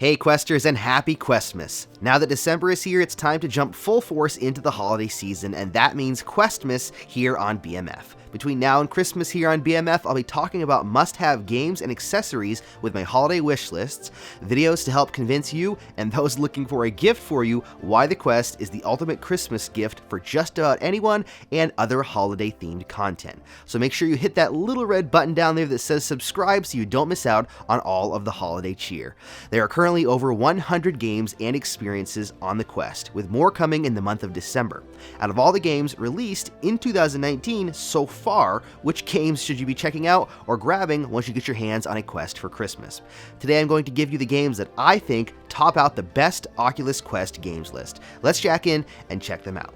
Hey Questers, and happy QUESTmas! Now that December is here, it's time to jump full force into the holiday season, and that means QUESTmas here on BMF. Between now and Christmas here on BMF, I'll be talking about must-have games and accessories with my holiday wish lists, videos to help convince you and those looking for a gift for you why the Quest is the ultimate Christmas gift for just about anyone, and other holiday-themed content. So make sure you hit that little red button down there that says subscribe so you don't miss out on all of the holiday cheer. There are currently over 100 games and experiences on the Quest, with more coming in the month of December. Out of all the games released in 2019 so far, which games should you be checking out or grabbing once you get your hands on a Quest for Christmas? Today I'm going to give you the games that I think top out the best Oculus Quest games list. Let's jack in and check them out.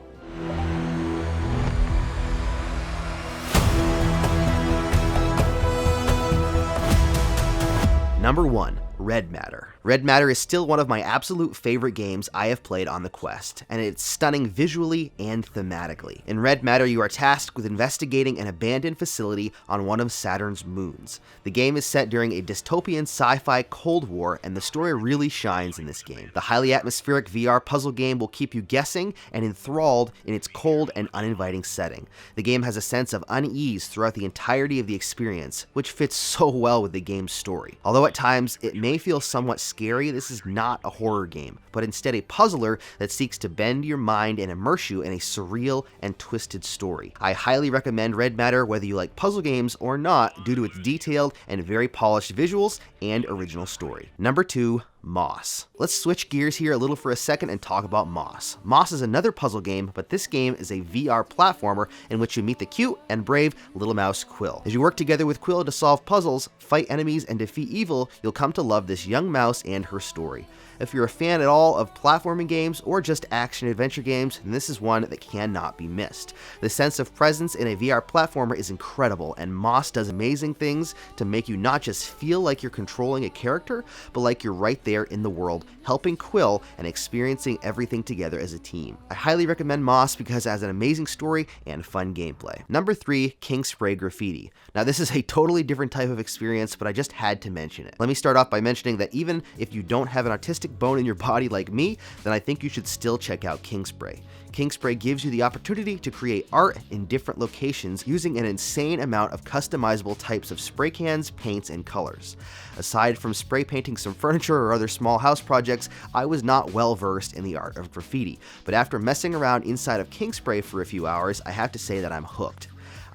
Number 1. Red Matter. Red Matter is still one of my absolute favorite games I have played on the Quest, and it's stunning visually and thematically. In Red Matter, you are tasked with investigating an abandoned facility on one of Saturn's moons. The game is set during a dystopian sci-fi Cold War, and the story really shines in this game. The highly atmospheric VR puzzle game will keep you guessing and enthralled in its cold and uninviting setting. The game has a sense of unease throughout the entirety of the experience, which fits so well with the game's story. Although at times it may feel somewhat scary, this is not a horror game, but instead a puzzler that seeks to bend your mind and immerse you in a surreal and twisted story. I highly recommend Red Matter whether you like puzzle games or not, due to its detailed and very polished visuals and original story. Number 2. Moss. Let's switch gears here a little for a second and talk about Moss. Moss is another puzzle game, but this game is a VR platformer in which you meet the cute and brave little mouse Quill. As you work together with Quill to solve puzzles, fight enemies, and defeat evil, you'll come to love this young mouse and her story. If you're a fan at all of platforming games or just action-adventure games, then this is one that cannot be missed. The sense of presence in a VR platformer is incredible, and Moss does amazing things to make you not just feel like you're controlling a character, but like you're right there in the world, helping Quill and experiencing everything together as a team. I highly recommend Moss because it has an amazing story and fun gameplay. Number 3. Kingspray Graffiti. Now this is a totally different type of experience, but I just had to mention it. Let me start off by mentioning that even if you don't have an artistic bone in your body like me, then I think you should still check out Kingspray. Kingspray gives you the opportunity to create art in different locations using an insane amount of customizable types of spray cans, paints, and colors. Aside from spray painting some furniture or other small house projects, I was not well versed in the art of graffiti, but after messing around inside of Kingspray for a few hours, I have to say that I'm hooked.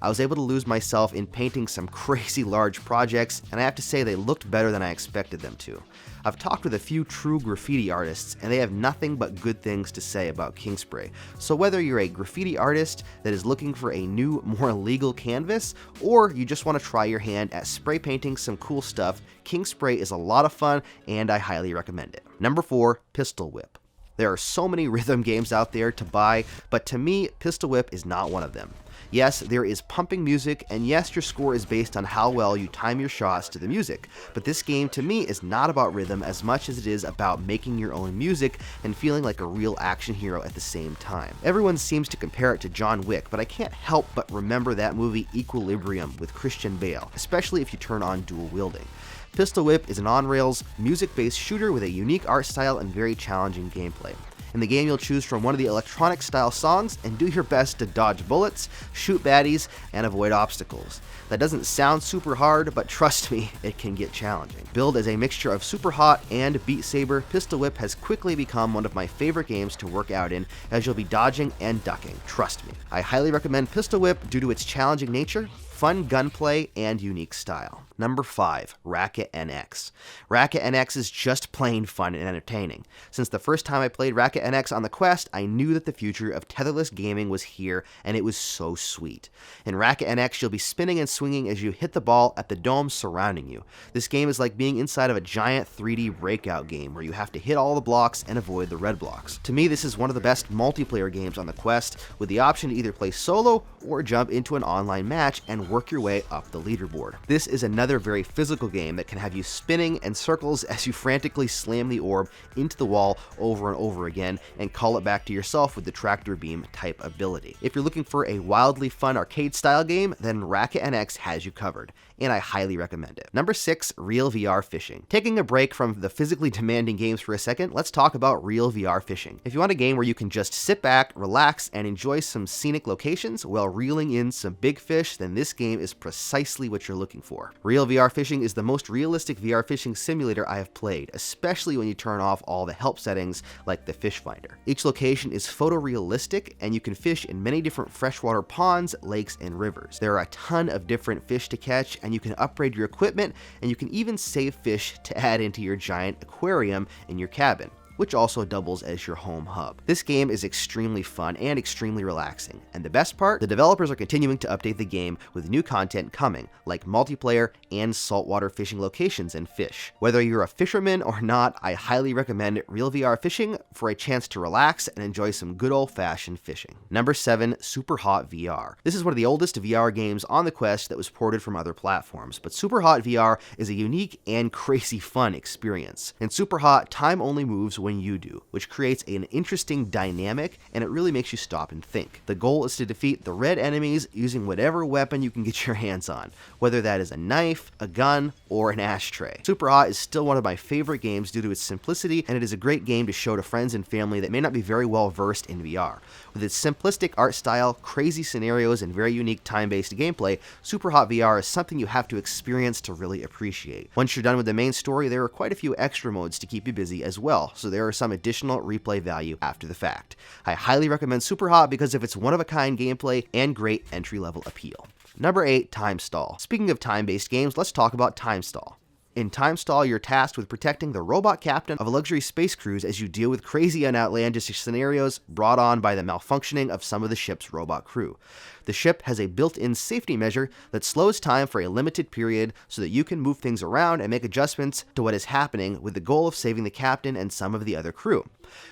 I was able to lose myself in painting some crazy large projects, and I have to say they looked better than I expected them to. I've talked with a few true graffiti artists, and they have nothing but good things to say about Kingspray. So whether you're a graffiti artist that is looking for a new, more legal canvas, or you just want to try your hand at spray painting some cool stuff, Kingspray is a lot of fun, and I highly recommend it. Number 4. Pistol Whip. There are so many rhythm games out there to buy, but to me, Pistol Whip is not one of them. Yes, there is pumping music, and yes, your score is based on how well you time your shots to the music, but this game to me is not about rhythm as much as it is about making your own music and feeling like a real action hero at the same time. Everyone seems to compare it to John Wick, but I can't help but remember that movie Equilibrium with Christian Bale, especially if you turn on dual wielding. Pistol Whip is an on-rails, music-based shooter with a unique art style and very challenging gameplay. In the game, you'll choose from one of the electronic-style songs and do your best to dodge bullets, shoot baddies, and avoid obstacles. That doesn't sound super hard, but trust me, it can get challenging. Billed as a mixture of Super Hot and Beat Saber, Pistol Whip has quickly become one of my favorite games to work out in, as you'll be dodging and ducking, trust me. I highly recommend Pistol Whip due to its challenging nature, fun gunplay, and unique style. Number 5. Racket NX. Racket NX is just plain fun and entertaining. Since the first time I played Racket NX on the Quest, I knew that the future of tetherless gaming was here, and it was so sweet. In Racket NX, you'll be spinning and swinging as you hit the ball at the dome surrounding you. This game is like being inside of a giant 3D breakout game where you have to hit all the blocks and avoid the red blocks. To me, this is one of the best multiplayer games on the Quest, with the option to either play solo or jump into an online match and work your way up the leaderboard. This is another very physical game that can have you spinning in circles as you frantically slam the orb into the wall over and over again and call it back to yourself with the tractor beam type ability. If you're looking for a wildly fun arcade style game, then Racket NX has you covered. and I highly recommend it. Number 6, Real VR Fishing. Taking a break from the physically demanding games for a second, let's talk about Real VR Fishing. If you want a game where you can just sit back, relax, and enjoy some scenic locations while reeling in some big fish, then this game is precisely what you're looking for. Real VR Fishing is the most realistic VR fishing simulator I have played, especially when you turn off all the help settings like the fish finder. Each location is photorealistic, and you can fish in many different freshwater ponds, lakes, and rivers. There are a ton of different fish to catch, and you can upgrade your equipment, and you can even save fish to add into your giant aquarium in your cabin, which also doubles as your home hub. This game is extremely fun and extremely relaxing, and the best part, the developers are continuing to update the game with new content coming, like multiplayer and saltwater fishing locations and fish. Whether you're a fisherman or not, I highly recommend Real VR Fishing for a chance to relax and enjoy some good old-fashioned fishing. Number 7, Superhot VR. This is one of the oldest VR games on the Quest that was ported from other platforms, but Superhot VR is a unique and crazy fun experience. In Superhot, time only moves when you do, which creates an interesting dynamic, and it really makes you stop and think. The goal is to defeat the red enemies using whatever weapon you can get your hands on, whether that is a knife, a gun, or an ashtray. Superhot is still one of my favorite games due to its simplicity, and it is a great game to show to friends and family that may not be very well versed in VR. With its simplistic art style, crazy scenarios, and very unique time-based gameplay, Superhot VR is something you have to experience to really appreciate. Once you're done with the main story, there are quite a few extra modes to keep you busy as well, so there are some additional replay value after the fact. I highly recommend Superhot because of its one-of-a-kind gameplay and great entry-level appeal. Number 8, Time Stall. Speaking of time-based games, let's talk about Time Stall. In Time Stall, you're tasked with protecting the robot captain of a luxury space cruise as you deal with crazy and outlandish scenarios brought on by the malfunctioning of some of the ship's robot crew. The ship has a built-in safety measure that slows time for a limited period so that you can move things around and make adjustments to what is happening with the goal of saving the captain and some of the other crew.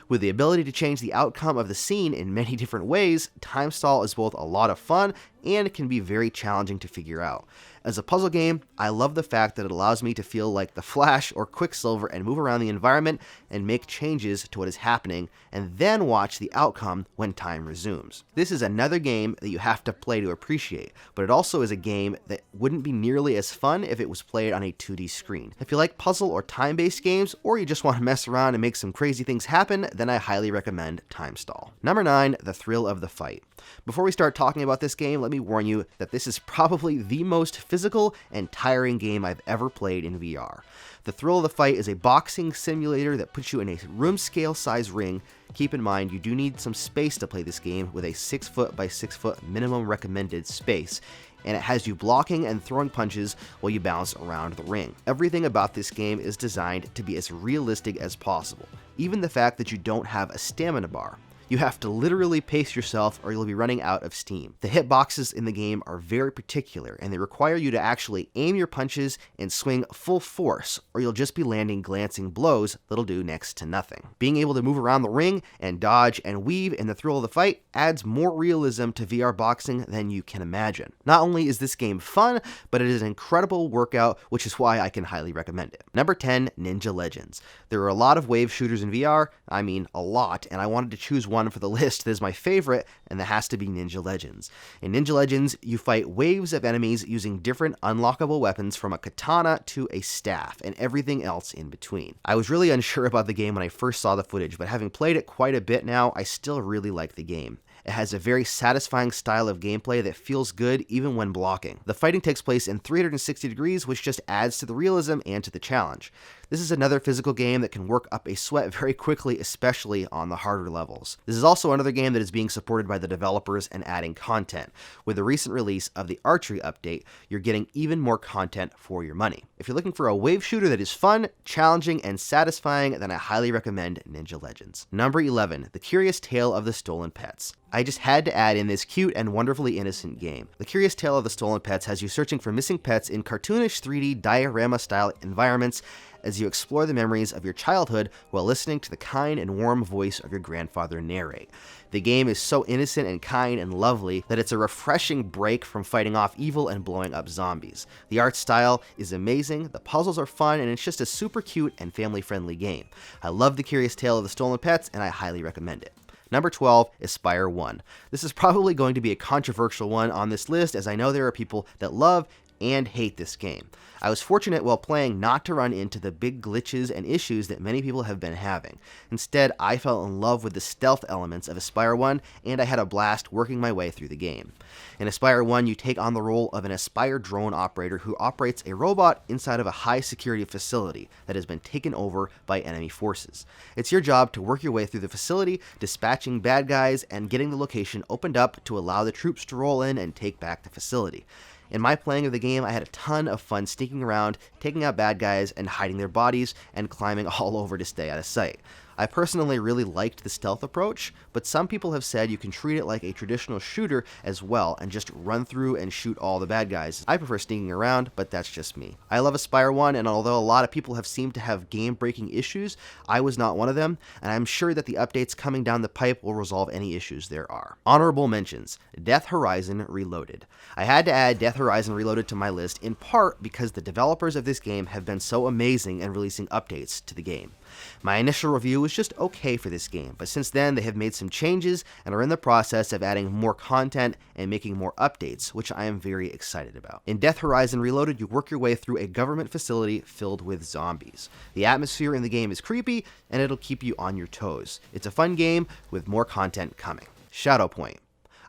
With the ability to change the outcome of the scene in many different ways, Time Stall is both a lot of fun and it can be very challenging to figure out. As a puzzle game, I love the fact that it allows me to feel like the Flash or Quicksilver and move around the environment and make changes to what is happening, and then watch the outcome when time resumes. This is another game that you have to play to appreciate, but it also is a game that wouldn't be nearly as fun if it was played on a 2D screen. If you like puzzle or time-based games, or you just want to mess around and make some crazy things happen, then I highly recommend Time Stall. Number 9, The Thrill of the Fight. Before we start talking about this game, let me warn you that this is probably the most physical and tiring game I've ever played in VR. The Thrill of the Fight is a boxing simulator that puts you in a room-scale size ring. Keep in mind, you do need some space to play this game with a 6 foot by 6 foot minimum recommended space, and it has you blocking and throwing punches while you bounce around the ring. Everything about this game is designed to be as realistic as possible, even the fact that you don't have a stamina bar. You have to literally pace yourself or you'll be running out of steam. The hitboxes in the game are very particular, and they require you to actually aim your punches and swing full force, or you'll just be landing glancing blows that'll do next to nothing. Being able to move around the ring and dodge and weave in the thrill of the fight adds more realism to VR boxing than you can imagine. Not only is this game fun, but it is an incredible workout, which is why I can highly recommend it. Number 10, Ninja Legends. There are a lot of wave shooters in VR, I mean a lot, and I wanted to choose one for the list that is my favorite, and that has to be Ninja Legends. In Ninja Legends, you fight waves of enemies using different unlockable weapons from a katana to a staff, and everything else in between. I was really unsure about the game when I first saw the footage, but having played it quite a bit now, I still really like the game. It has a very satisfying style of gameplay that feels good even when blocking. The fighting takes place in 360 degrees, which just adds to the realism and to the challenge. This is another physical game that can work up a sweat very quickly, especially on the harder levels. This is also another game that is being supported by the developers and adding content. With the recent release of the archery update, you're getting even more content for your money. If you're looking for a wave shooter that is fun, challenging, and satisfying, then I highly recommend Ninja Legends. Number 11, The Curious Tale of the Stolen Pets. I just had to add in this cute and wonderfully innocent game. The Curious Tale of the Stolen Pets has you searching for missing pets in cartoonish 3D diorama-style environments as you explore the memories of your childhood while listening to the kind and warm voice of your grandfather narrate. The game is so innocent and kind and lovely that it's a refreshing break from fighting off evil and blowing up zombies. The art style is amazing, the puzzles are fun, and it's just a super cute and family-friendly game. I love The Curious Tale of the Stolen Pets, and I highly recommend it. Number 12, Aspire 1. This is probably going to be a controversial one on this list, as I know there are people that love and hate this game. I was fortunate while playing not to run into the big glitches and issues that many people have been having. Instead, I fell in love with the stealth elements of Aspire 1, and I had a blast working my way through the game. In Aspire 1, you take on the role of an Aspire drone operator who operates a robot inside of a high-security facility that has been taken over by enemy forces. It's your job to work your way through the facility, dispatching bad guys, and getting the location opened up to allow the troops to roll in and take back the facility. In my playing of the game, I had a ton of fun sneaking around, taking out bad guys, and hiding their bodies, and climbing all over to stay out of sight. I personally really liked the stealth approach, but some people have said you can treat it like a traditional shooter as well and just run through and shoot all the bad guys. I prefer sneaking around, but that's just me. I love Aspire 1, and although a lot of people have seemed to have game-breaking issues, I was not one of them, and I'm sure that the updates coming down the pipe will resolve any issues there are. Honorable mentions: Death Horizon Reloaded. I had to add Death Horizon Reloaded to my list in part because the developers of this game have been so amazing in releasing updates to the game. My initial review was just okay for this game, but since then they have made some changes and are in the process of adding more content and making more updates, which I am very excited about. In Death Horizon Reloaded, you work your way through a government facility filled with zombies. The atmosphere in the game is creepy, and it'll keep you on your toes. It's a fun game with more content coming. Shadowpoint.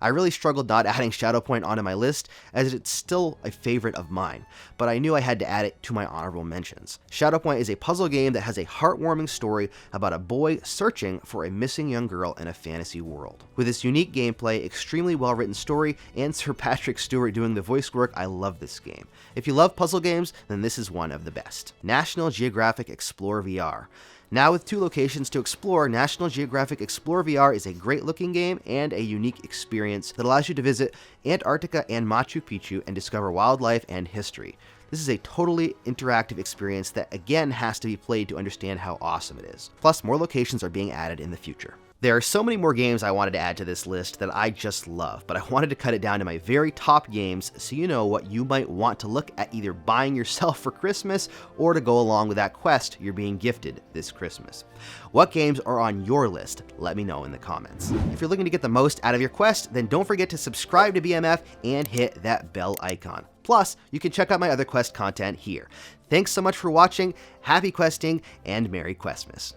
I really struggled not adding Shadowpoint onto my list, as it's still a favorite of mine, but I knew I had to add it to my honorable mentions. Shadowpoint is a puzzle game that has a heartwarming story about a boy searching for a missing young girl in a fantasy world. With its unique gameplay, extremely well-written story, and Sir Patrick Stewart doing the voice work, I love this game. If you love puzzle games, then this is one of the best. National Geographic Explore VR. Now with 2 locations to explore, National Geographic Explore VR is a great-looking game and a unique experience that allows you to visit Antarctica and Machu Picchu and discover wildlife and history. This is a totally interactive experience that again has to be played to understand how awesome it is. Plus, more locations are being added in the future. There are so many more games I wanted to add to this list that I just love, but I wanted to cut it down to my very top games so you know what you might want to look at either buying yourself for Christmas or to go along with that quest you're being gifted this Christmas. What games are on your list? Let me know in the comments. If you're looking to get the most out of your quest, then don't forget to subscribe to BMF and hit that bell icon. Plus, you can check out my other quest content here. Thanks so much for watching, happy questing, and Merry QUESTmas.